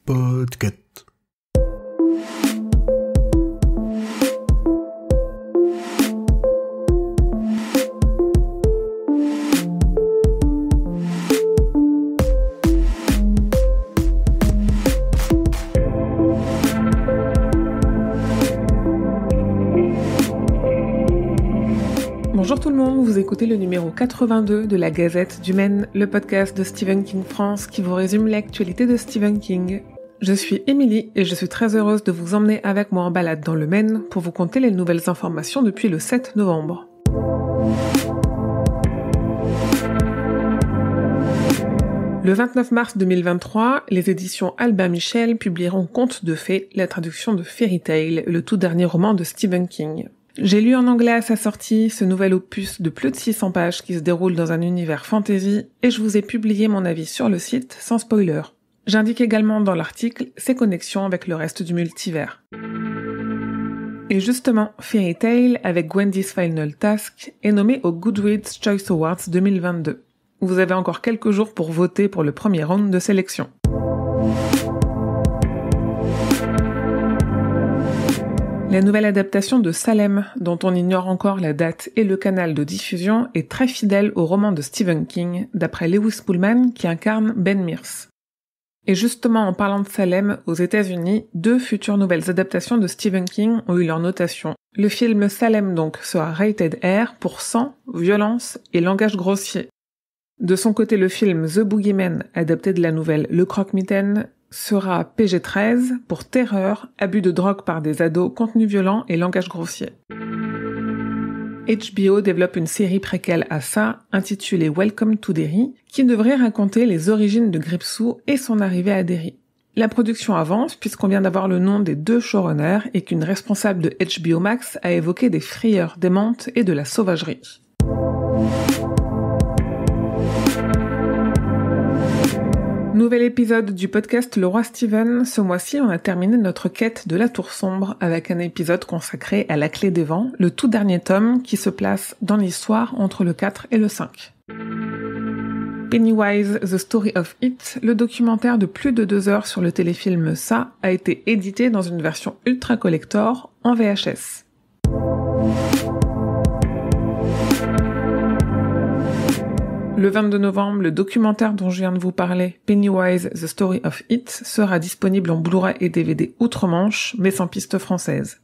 Podcast. Bonjour tout le monde, vous écoutez le numéro 82 de la Gazette du Maine, le podcast de Stephen King France qui vous résume l'actualité de Stephen King. Je suis Émilie et je suis très heureuse de vous emmener avec moi en balade dans le Maine pour vous conter les nouvelles informations depuis le 7 novembre. Le 29 mars 2023, les éditions Albin Michel publieront Contes de fées, la traduction de Fairy Tail, le tout dernier roman de Stephen King. J'ai lu en anglais à sa sortie ce nouvel opus de plus de 600 pages qui se déroule dans un univers fantasy et je vous ai publié mon avis sur le site sans spoiler. J'indique également dans l'article ses connexions avec le reste du multivers. Et justement, Fairy Tail avec Gwendy's Final Task est nommé au Goodreads Choice Awards 2022. Vous avez encore quelques jours pour voter pour le premier round de sélection. La nouvelle adaptation de Salem, dont on ignore encore la date et le canal de diffusion, est très fidèle au roman de Stephen King, d'après Lewis Pullman qui incarne Ben Mears. Et justement, en parlant de Salem, aux États-Unis, 2 futures nouvelles adaptations de Stephen King ont eu leur notation. Le film Salem donc sera rated R pour sang, violence et langage grossier. De son côté, le film The Boogeyman, adapté de la nouvelle Le Croque-Mitaine, sera PG-13 pour terreur, abus de drogue par des ados, contenu violent et langage grossier. HBO développe une série préquelle à ça, intitulée Welcome to Derry, qui devrait raconter les origines de Gripsou et son arrivée à Derry. La production avance puisqu'on vient d'avoir le nom des 2 showrunners et qu'une responsable de HBO Max a évoqué des frayeurs démentes et de la sauvagerie. Nouvel épisode du podcast Le Roi Stephen. Ce mois-ci, on a terminé notre quête de la Tour Sombre avec un épisode consacré à La Clé des Vents, le tout dernier tome qui se place dans l'histoire entre le 4 et le 5. Pennywise, The Story of It, le documentaire de plus de 2 heures sur le téléfilm Ça, a été édité dans une version ultra collector en VHS. Le 22 novembre, le documentaire dont je viens de vous parler, Pennywise, The Story of It, sera disponible en Blu-ray et DVD outre-Manche, mais sans piste française.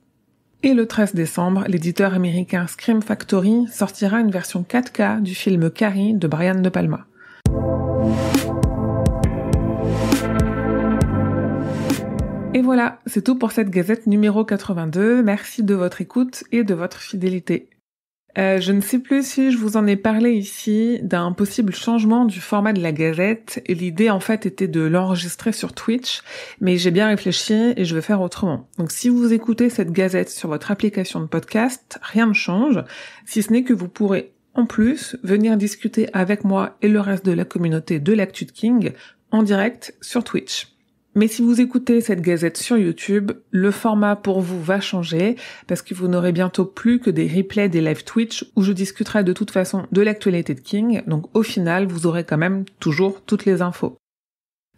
Et le 13 décembre, l'éditeur américain Scream Factory sortira une version 4K du film Carrie de Brian De Palma. Et voilà, c'est tout pour cette gazette numéro 82. Merci de votre écoute et de votre fidélité. Je ne sais plus si je vous en ai parlé ici d'un possible changement du format de la gazette et l'idée en fait était de l'enregistrer sur Twitch, mais j'ai bien réfléchi et je vais faire autrement. Donc si vous écoutez cette gazette sur votre application de podcast, rien ne change, si ce n'est que vous pourrez en plus venir discuter avec moi et le reste de la communauté de l'Actu de King en direct sur Twitch. Mais si vous écoutez cette gazette sur YouTube, le format pour vous va changer parce que vous n'aurez bientôt plus que des replays des live Twitch où je discuterai de toute façon de l'actualité de King, donc au final, vous aurez quand même toujours toutes les infos.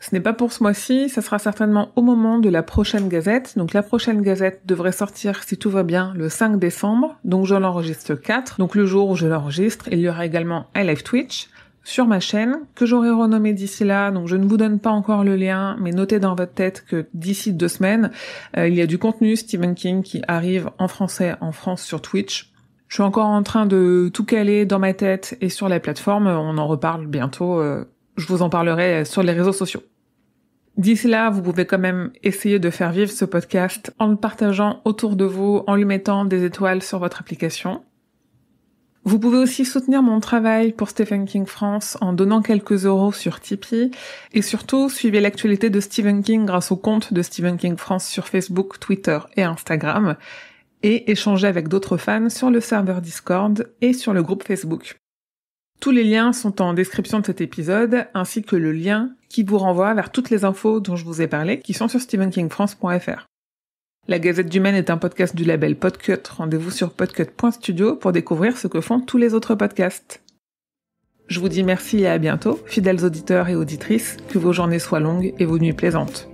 Ce n'est pas pour ce mois-ci, ça sera certainement au moment de la prochaine gazette. Donc la prochaine gazette devrait sortir, si tout va bien, le 5 décembre, donc je l'enregistre 4. Donc le jour où je l'enregistre, il y aura également un live Twitch sur ma chaîne, que j'aurai renommé d'ici là, donc je ne vous donne pas encore le lien, mais notez dans votre tête que d'ici 2 semaines, il y a du contenu Stephen King qui arrive en français en France sur Twitch. Je suis encore en train de tout caler dans ma tête et sur la plateforme, on en reparle bientôt, je vous en parlerai sur les réseaux sociaux. D'ici là, vous pouvez quand même essayer de faire vivre ce podcast en le partageant autour de vous, en lui mettant des étoiles sur votre application. Vous pouvez aussi soutenir mon travail pour Stephen King France en donnant quelques euros sur Tipeee et surtout suivez l'actualité de Stephen King grâce au compte de Stephen King France sur Facebook, Twitter et Instagram et échangez avec d'autres fans sur le serveur Discord et sur le groupe Facebook. Tous les liens sont en description de cet épisode ainsi que le lien qui vous renvoie vers toutes les infos dont je vous ai parlé qui sont sur stephenkingfrance.fr. La Gazette du Maine est un podcast du label Podcut. Rendez-vous sur podcut.studio pour découvrir ce que font tous les autres podcasts. Je vous dis merci et à bientôt, fidèles auditeurs et auditrices, que vos journées soient longues et vos nuits plaisantes.